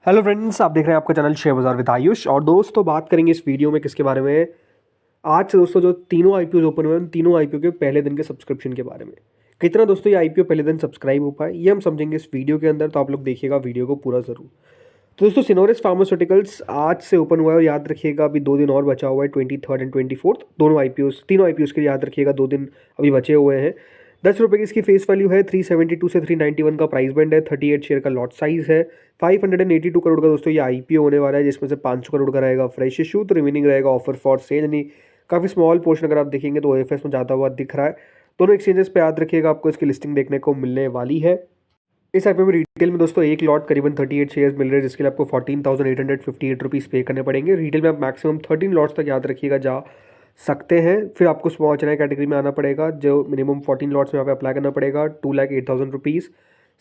Hello friends, आप देख रहे हैं आपका चैनल शेयर बाजार विद आयुष। और दोस्तों बात करेंगे इस वीडियो में किसके बारे में। आज से दोस्तों जो तीनों आईपीओ ओपन हुए हैं उन तीनों आईपीओ के पहले दिन के सब्सक्रिप्शन के बारे में। कितना दोस्तों ये आईपीओ पहले दिन सब्सक्राइब हो पाए ये हम समझेंगे इस वीडियो के अंदर, तो आप लोग देखिएगा वीडियो को पूरा जरूर। तो दोस्तों सिनोरिस फार्मास्यूटिकल्स आज से ओपन हुआ है और याद रखिएगा अभी 2 दिन और बचा हुआ है, 23 एंड 24। दोनों आईपीओ तीनों आईपीओ के लिए याद रखिएगा 2 दिन अभी बचे हुए हैं। 10 रुपये की इसकी फेस वैल्यू है, 372 से 391 का प्राइस बैंड है, 38 शेयर का लॉट साइज है, 582 करोड़ का दोस्तों ये आईपीओ होने वाला है, जिसमें से 500 करोड़ का रहेगा फ्रेश इशू, तो रिमेनिंग रहेगा ऑफर फॉर सेल, यानी काफ़ी स्मॉल पोर्शन अगर आप देखेंगे तो ओएफएस में जाता हुआ दिख रहा है। दोनों एक्सचेंजेस पे याद रखिएगा आपको इसकी लिस्टिंग देखने को मिलने वाली है। इस आईपीओ में रिटेल में दोस्तों एक लॉट करीबन 38 शेयर्स मिल रहे हैं, जिसके लिए आपको 14,858 रुपीज़ पे करने पड़ेंगे। रिटेल में आप मैक्सिमम 13 लॉट्स तक याद रखिएगा जा सकते हैं। फिर आपको स्मॉल चैनल कैटेगरी में आना पड़ेगा, जो मिनिमम 14 लॉट्स में यहाँ पे अप्लाई करना पड़ेगा, 2,08,000 rupees.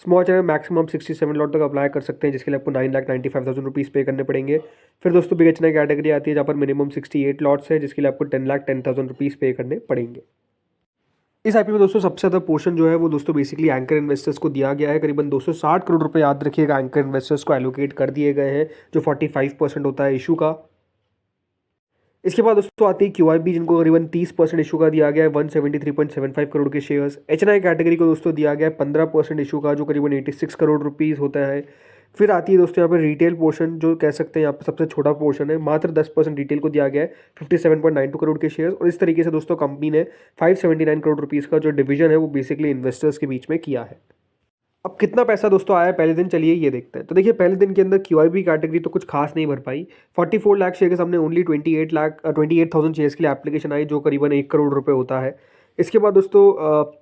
Small channel maximum 67 lot तक अप्लाई कर सकते हैं, जिसके लिए आपको 9,95,000 रुपीज़ पे करने पड़ेंगे। फिर दोस्तों बिग चैनल कैटेगरी आती है जहाँ पर मिनिमम 68 लॉट्स है, जिसके लिए आपको 10,10,000 रुपीज़ पे करने पड़ेंगे। इस आईपीओ में दोस्तों सबसे ज़्यादा पोर्शन जो है वो दोस्तों बेसिकली एंकर इन्वेस्टर्स को दिया गया है। करीबन 260 करोड़ रुपए याद रखिएगा एंकर इन्वेस्टर्स को एलोकेट कर दिए गए हैं, जो 45% होता है इशू का। इसके बाद दोस्तों आती है क्यूआईबी, जिनको करीबन 30% इशू का दिया गया है, 173.75 करोड़ के शेयर्स। एचएनआई कैटेगरी को दोस्तों दिया गया है 15% इशू का, जो करीबन 86 करोड़ रुपीज़ होता है। फिर आती है दोस्तों यहाँ पर रिटेल पोर्शन, जो कह सकते हैं यहाँ पर सबसे छोटा पोर्शन है, मात्र 10% रिटेल को दिया गया है, 57.92 करोड़ के शेयर्स। और इस तरीके से दोस्तों कंपनी ने 579 करोड़ रुपीज़ का जो डिवीजन है वो बेसिकली इन्वेस्टर्स के बीच में किया है। अब कितना पैसा दोस्तों आया पहले दिन, चलिए ये देखते हैं। तो देखिए पहले दिन के अंदर क्यूआईबी कैटेगरी तो कुछ खास नहीं भर पाई। 44 लाख शेयर के सामने ओनली 28,000 शेयर्स के लिए एप्लीकेशन आई, जो करीबन 1 करोड़ रुपए होता है। इसके बाद दोस्तों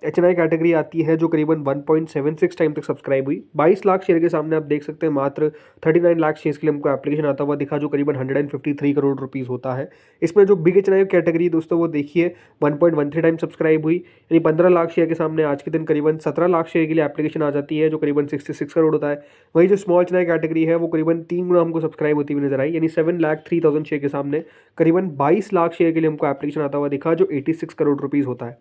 एचएनआई कैटेगरी आती है, जो करीबन 1.76 टाइम तक सब्सक्राइब हुई। 22 लाख शेयर के सामने आप देख सकते हैं मात्र 39 लाख शेयर्स के लिए हमको एप्लीकेशन आता हुआ दिखा, जो करीबन 153 करोड़ रुपीज़ होता है। इसमें जो बिग एचएनआई कैटेगरी दोस्तों वो देखिए 1.13 टाइम सब्सक्राइब हुई, यानी 15 लाख शेयर के सामने आज के दिन करीबन 17 लाख शेयर के लिए एप्लीकेशन आ जाती है, जो करीबन 66 करोड़ होता है। वही जो स्मॉल एचएनआई कैटेगरी है वो करीबन 3 गुना हमको सब्सक्राइब होती हुई नजर आई, यानी 7,03,000 शेयर के सामने करीबन 22 लाख शेयर के लिए हमको एप्लीकेशन आता हुआ दिखा, जो 86 करोड़ रुपीज़ होता है।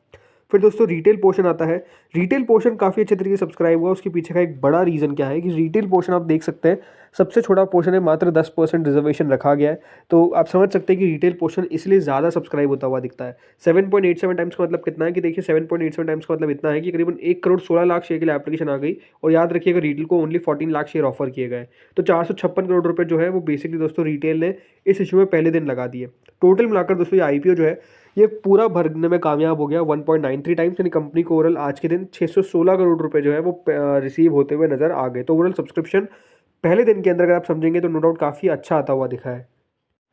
फिर दोस्तों रिटेल पोर्शन आता है। रिटेल पोर्शन काफ़ी अच्छे तरीके से सब्सक्राइब हुआ। उसके पीछे का एक बड़ा रीज़न क्या है कि रिटेल पोर्शन आप देख सकते हैं सबसे छोटा पोर्शन है, मात्र 10% रिजर्वेशन रखा गया है। तो आप समझ सकते हैं कि रिटेल पोर्शन इसलिए ज़्यादा सब्सक्राइब होता हुआ दिखता है। 7.87 टाइम्स का मतलब कितना है कि देखिए 7.87 टाइम्स का मतलब इतना है कि करीबन 1 करोड़ 16 लाख शेयर के लिए एप्लीकेशन आ गई। और याद रखिएगा रिटेल को ओनली 14 लाख शेयर ऑफर किए गए, तो 456 करोड़ रुपये जो है वो बेसिकली दोस्तों रिटेल ने इस इशू में पहले दिन लगा दिए। टोटल मिलाकर दोस्तों ये आईपीओ जो है ये पूरा भरने में कामयाब हो गया 1.93 टाइम्स, यानी कंपनी को ओवरऑल आज के दिन 616 करोड़ रुपए जो है वो रिसीव होते हुए नजर आ गए। तो ओवरऑल सब्सक्रिप्शन पहले दिन के अंदर अगर आप समझेंगे तो नो डाउट काफ़ी अच्छा आता हुआ दिखा है।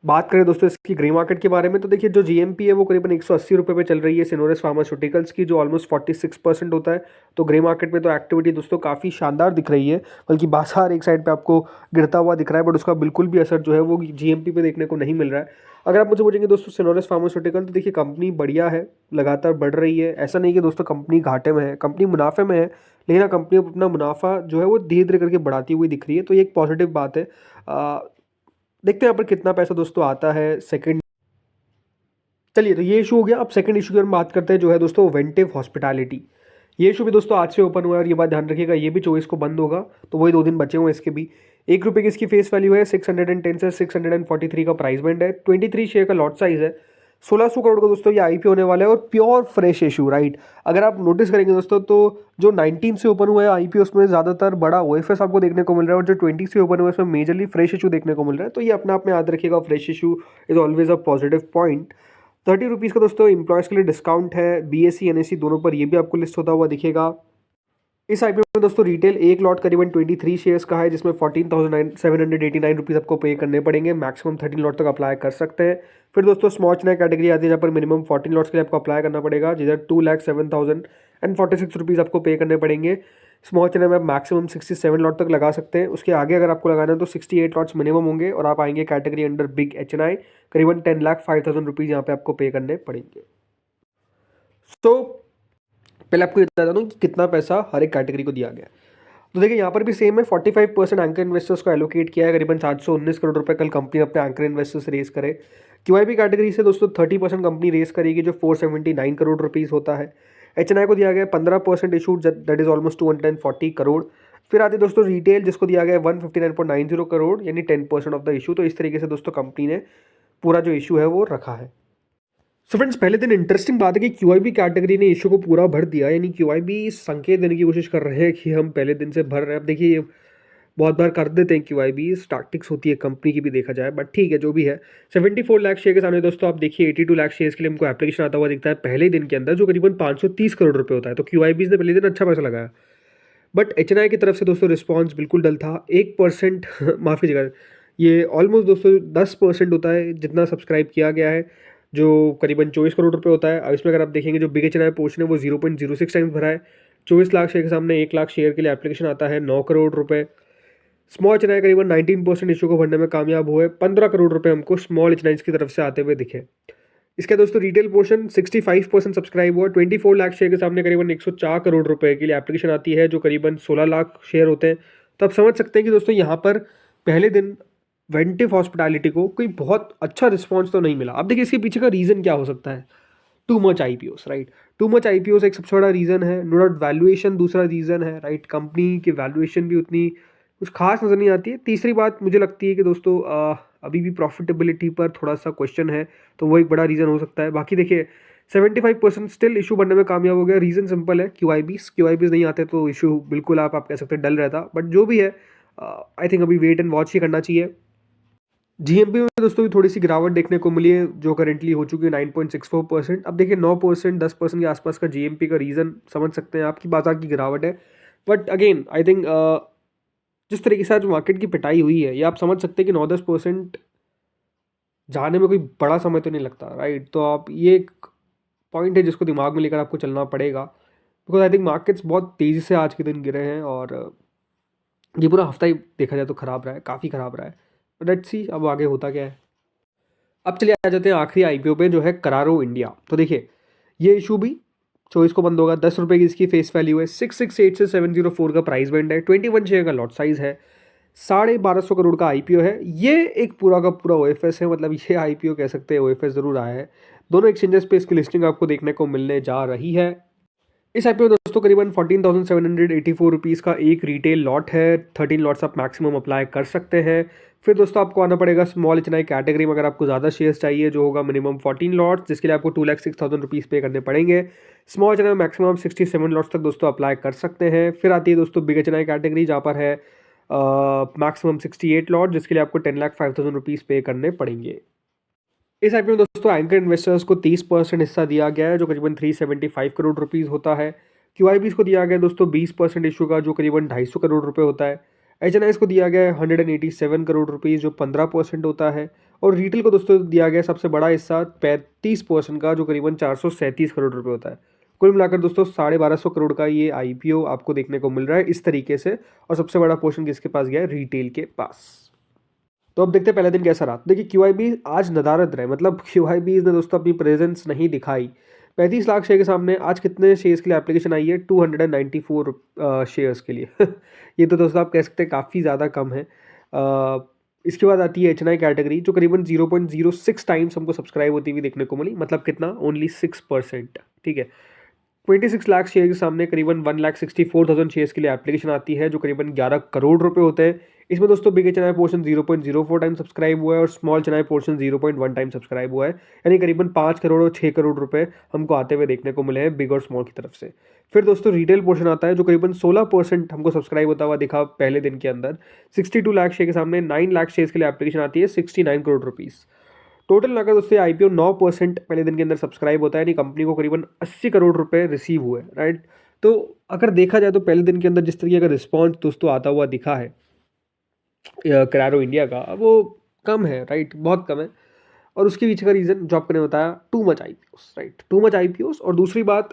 बात करें दोस्तों इसकी ग्रे मार्केट के बारे में, तो देखिए जो जीएमपी है वो करीबन 180 रुपये पे चल रही है सिनोरिस फार्मास्यूटिकल्स की, जो ऑलमोस्ट 46% होता है। तो ग्रे मार्केट में तो एक्टिविटी दोस्तों काफ़ी शानदार दिख रही है, बल्कि बाजार एक साइड पे आपको गिरता हुआ दिख रहा है, बट उसका बिल्कुल भी असर जो है वो जीएमपी पे देखने को नहीं मिल रहा है। अगर आप मुझे पूछेंगे दोस्तों सिनोरिस फार्मास्यूटिकल, तो देखिए कंपनी बढ़िया है, लगातार बढ़ रही है। ऐसा नहीं कि दोस्तों कंपनी घाटे में है, कंपनी मुनाफे में है, लेकिन हाँ कंपनी अपना मुनाफा जो है वो धीरे धीरे करके बढ़ाती हुई दिख रही है, तो ये एक पॉजिटिव बात है। देखते हैं यहाँ पर कितना पैसा दोस्तों आता है सेकंड। चलिए तो ये इशू हो गया। अब सेकंड इशू की हम बात करते हैं, जो है दोस्तों वेंटिव हॉस्पिटैलिटी। ये इशू भी दोस्तों आज से ओपन हुआ है, और ये बात ध्यान रखिएगा ये भी 24 को बंद होगा, तो वही 2 दिन बचे हुए हैं इसके भी। 1 रुपये की इसकी फेस वैल्यू है, 610 से 643 का प्राइस बैंड है, 23 शेयर का लॉट साइज है, 1600 करोड़ का दोस्तों ये आईपीओ होने वाला है, और प्योर फ्रेश इशू राइट। अगर आप नोटिस करेंगे दोस्तों तो जो 19 से ओपन हुआ है आईपीओ उसमें ज़्यादातर बड़ा ओएफएस आपको देखने को मिल रहा है, और जो 20 से ओपन हुआ है उसमें मेजरली फ्रेश इशू देखने को मिल रहा है। तो ये अपने आप में याद रखिएगा, fresh issue is always a positive point. 30 rupees का दोस्तों एम्प्लॉयज़ के लिए डिस्काउंट है, बीएससी एनएससी दोनों पर, ये भी आपको लिस्ट होता हुआ दिखेगा। इस आईपीओ में दोस्तों रिटेल एक लॉट करीबन 23 शेयर्स का है, जिसमें 14,789 रुपीज़ आपको पे करने पड़ेंगे। मैक्सिमम 13 लॉट तक अप्लाई कर सकते हैं। फिर दोस्तों स्मॉल चैनल कैटेगरी आती है, जहाँ पर मिनिमम 14 लॉट्स के लिए आपको अप्लाई करना पड़ेगा, जिधर 2,07,046 रुपीज़ आपको पे करने पड़ेंगे। स्मॉल चैनल में आप मैक्सिमम 67 लॉट तक लगा सकते हैं। उसके आगे अगर आपको लगाना है तो 68 लॉट्स मिनिमम होंगे, और आप आएंगे कैटेगरी अंडर बिग एचएनआई, करीबन 10,05,000 रुपीज़ यहाँ पे आपको पे करने पड़ेंगे। तो पहले आपको ये बता दूं कि कितना पैसा हर एक कैटेगरी को दिया गया है। तो देखिए यहाँ पर भी सेम है, 45% एंकर इन्वेस्टर्स को एलोकेट किया है, करीबन 719 करोड़ रुपए कल कंपनी अपने एंकर इन्वेस्टर्स रेस करे। क्यूआईबी कैटेगरी से दोस्तों 30% कंपनी रेस करेगी, जो 479 करोड़ रुपीज़ होता है। एचएनआई को दिया गया 15% issue, that is almost 240 crore. फिर आते दोस्तों रिटेल, जिसको दिया गया है 159.90 करोड़ यानी 10% ऑफ द इशू। तो इस तरीके से दोस्तों कंपनी ने पूरा जो इशू है वो रखा है। सो फ्रेंड्स, पहले दिन इंटरेस्टिंग बात है कि क्यूआईबी कैटेगरी ने इशू को पूरा भर दिया, यानी क्यूआईबी संकेत देने की कोशिश कर रहे हैं कि हम पहले दिन से भर रहे हैं। अब देखिए, ये बहुत बार कर देते हैं क्यूआईबी, टैक्टिक्स होती है कंपनी की भी देखा जाए, बट ठीक है जो भी है। 74 लाख शेयर के सामने दोस्तों आप देखिए 82 लाख शेयर्स के लिए हमको एप्लीकेशन आता हुआ दिखता है पहले दिन के अंदर, जो करीबन 530 करोड़ रुपए होता है। तो क्यूआईबी ने पहले दिन अच्छा पैसा लगाया, बट एचएनआई की तरफ से दोस्तों रिस्पॉन्स बिल्कुल डल था। 1% माफ़ कीजिएगा, ये ऑलमोस्ट दोस्तों 10% होता है जितना सब्सक्राइब किया गया है, जो करीबन 24 करोड़ रुपए होता है। अब इसमें अगर आप देखेंगे जो बिग एचएनआई पोर्शन है वो 0.06 टाइम्स भरा है। 24 लाख शेयर के सामने 1 लाख शेयर के लिए एप्लीकेशन आता है 9 करोड़ रुपए। स्मॉल एचएनआई करीबन 19% इशू को भरने में कामयाब हुए। 15 करोड़ रुपए हमको स्मॉल एचएनआई की तरफ से आते हुए दिखे। इसका दोस्तों रिटेल पोर्शन 65% सब्सक्राइब हुआ। 24 लाख शेयर के सामने करीबन 104 करोड़ रुपए के लिए एप्लीकेशन आती है, जो करीबन 16 लाख शेयर होते हैं। तो आप समझ सकते हैं कि दोस्तों यहाँ पर पहले दिन वेंटिव हॉस्पिटैलिटी को कोई बहुत अच्छा रिस्पॉन्स तो नहीं मिला। अब देखिए इसके पीछे का रीज़न क्या हो सकता है। Too much IPOs, right. Too much IPOs एक सबसे बड़ा रीज़न है। नो डाउट वैल्यूएशन दूसरा रीज़न है, राइट। कंपनी की वैल्यूएशन भी उतनी कुछ खास नज़र नहीं आती है। तीसरी बात मुझे लगती है कि दोस्तों अभी भी प्रॉफिटेबिलिटी पर थोड़ा सा क्वेश्चन है, तो वो एक बड़ा रीज़न हो सकता है। बाकी देखिए 75% स्टिल इशू बनने में कामयाब हो गया। रीज़न सिंपल है, क्यूआईबीज नहीं आते तो इशू बिल्कुल आप कह सकते हैं डल रहता। बट जो भी है आई थिंक अभी वेट एंड वॉच ही करना चाहिए। जीएमपी में दोस्तों भी थोड़ी सी गिरावट देखने को मिली है, जो करेंटली हो चुकी है 9.64%। अब देखिए 9% 10% के आसपास का जीएमपी का रीज़न समझ सकते हैं आपकी बाजार की गिरावट है। बट अगेन आई थिंक जिस तरीके से आज मार्केट की पिटाई हुई है, ये आप समझ सकते हैं कि 9-10% जाने में कोई बड़ा समय तो नहीं लगता, राइट। तो आप ये एक पॉइंट है जिसको दिमाग में लेकर आपको चलना पड़ेगा, बिकॉज आई थिंक मार्केट्स बहुत तेज़ी से आज के दिन गिरे हैं और ये पूरा हफ्ता ही देखा जाए तो ख़राब रहा है, काफ़ी ख़राब रहा है। लेट्स सी अब आगे होता क्या है। अब चलिए आ जाते हैं आखिरी आईपीओ पे, जो है करारो इंडिया। तो देखिए ये इशू भी 24 को बंद होगा। 10 रुपये की इसकी फेस वैल्यू है। 668 से 704 का प्राइस बैंड है। 21 शेयर का लॉट साइज है। 1250 करोड़ का आईपीओ है। ये एक पूरा का पूरा ओएफएस है, मतलब ये आईपीओ कह सकते हैं, ओएफएस जरूर आया है। दोनों एक्सचेंजेस पे इसकी लिस्टिंग आपको देखने को मिलने जा रही है। इस आईपीओ में दोस्तों करीबन 14,784 रुपीज़ का एक रिटेल लॉट है। 13 लॉट्स आप मैक्सिमम अप्लाई कर सकते हैं। फिर दोस्तों आपको आना पड़ेगा स्मॉल एचएनआई कैटेगरी में, अगर आपको ज़्यादा शेयर्स चाहिए, जो होगा मिनिमम 14 लॉट्स, जिसके लिए आपको 2,06,000 रुपीज़ पे करने पड़ेंगे। स्मॉल एचएनआई मैक्सिमम 67 लॉट्स तक दोस्तों अप्लाई कर सकते हैं। फिर आती है दोस्तों बिग एचएनआई कैटेगरी, जहाँ पर है मैक्सिमम 68 लॉट, जिसके लिए आपको 10,05,000 रुपीज़ पे करने पड़ेंगे। इस आईपीओ में दोस्तों एंकर इन्वेस्टर्स को 30% हिस्सा दिया गया है, जो करीबन 375 करोड़ रुपीज़ होता है। क्यूआईबीज को दिया गया है दोस्तों 20% इशू का, जो करीबन 250 करोड़ रुपए होता है। एचएनआईज को दिया गया है 187 करोड़ रुपीज़, जो 15% होता है। और रिटेल को दोस्तों दिया गया है सबसे बड़ा हिस्सा 35% का, जो करीबन 437 करोड़ रुपए होता है। कुल मिलाकर दोस्तों 1250 करोड़ का ये आईपीओ आपको देखने को मिल रहा है इस तरीके से। और सबसे बड़ा पोर्शन किसके पास गया है? रिटेल के पास। तो अब देखते हैं पहला दिन कैसा रहा। देखिए क्यूआईबी आज नदारद रहे, मतलब क्यूआईबी ने दोस्तों अपनी प्रेजेंस नहीं दिखाई। 35 लाख शेयर के सामने आज कितने शेयर्स के लिए एप्लीकेशन आई है? 294 शेयर्स के लिए ये तो दोस्तों आप कह सकते हैं काफ़ी ज़्यादा कम है। इसके बाद आती है एचएनआई कैटेगरी, जो करीबन 0.06 टाइम्स हमको सब्सक्राइब होती हुई देखने को मिली। मतलब कितना? ओनली 6%। ठीक है। 26 लाख शेयर के सामने करीबन 1,64,000 शेयर्स के लिए एप्लीकेशन आती है, जो करीबन 11 करोड़ रुपए होते हैं। इसमें दोस्तों big HNI portion 0.04 time subscribe हुआ है और small HNI portion 0.1 time subscribe हुआ है। यानी करीबन 5 करोड़ और 6 करोड़ रुपए हमको आते हुए देखने को मिले हैं बिग और स्मॉल की तरफ से। फिर दोस्तों रिटेल पोर्शन आता है, जो करीबन 16% हमको सब्सक्राइब होता हुआ दिखा पहले दिन के अंदर। 62 लाख शेयर के सामने 9 लाख शेयर्स के लिए एप्लीकेशन आती है, 69 करोड़ रुपीज़। टोटल नगद उससे आईपीओ 9% पहले दिन के अंदर सब्सक्राइब होता है, यानी कंपनी को करीबन 80 करोड़ रुपए रिसीव हुए, राइट। तो अगर देखा जाए तो पहले दिन के अंदर जिस तरीके का रिस्पॉन्स दोस्तों आता हुआ दिखा है करारो इंडिया का, वो कम है, राइट, बहुत कम है। और उसके पीछे का रीज़न जो आपने बताया, too much IPOs, right, too much IPOs. और दूसरी बात,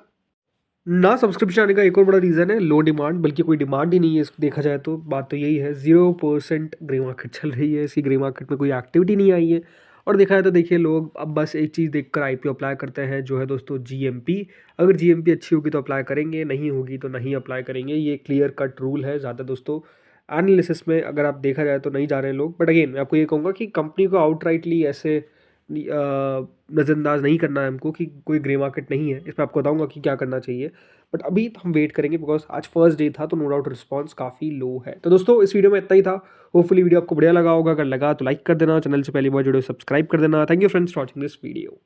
ना सब्सक्रिप्शन आने का एक और बड़ा रीज़न है लो डिमांड, बल्कि कोई डिमांड ही नहीं है देखा जाए तो। बात तो यही है, 0% ग्रे मार्केट चल रही है, इसी ग्रे मार्केट में कोई एक्टिविटी नहीं आई है। और देखा जाए तो देखिए लोग अब बस एक चीज़ देखकर आईपीओ अप्लाई करते हैं, जो है दोस्तों जीएमपी। अगर जीएमपी अच्छी होगी तो अप्लाई करेंगे, नहीं होगी तो नहीं अप्लाई करेंगे। ये क्लियर कट रूल है। ज़्यादा दोस्तों एनालिसिस में अगर आप देखा जाए तो नहीं जा रहे हैं लोग। बट अगेन मैं आपको ये कहूँगा कि कंपनी को आउटराइटली ऐसे नज़रअंदाज नहीं करना है हमको कि कोई ग्रे मार्केट नहीं है। इस पर आपको बताऊंगा कि क्या करना चाहिए, बट अभी हम वेट करेंगे बिकॉज आज फर्स्ट डे था, तो नो डाउट रिस्पॉन्स काफ़ी लो है। तो दोस्तों इस वीडियो में इतना ही था। होपफुली वीडियो आपको बढ़िया लगा होगा। अगर लगा तो लाइक कर देना, चैनल से पहली बार जुड़े हो सब्सक्राइब कर देना। Thank you friends for watching this video.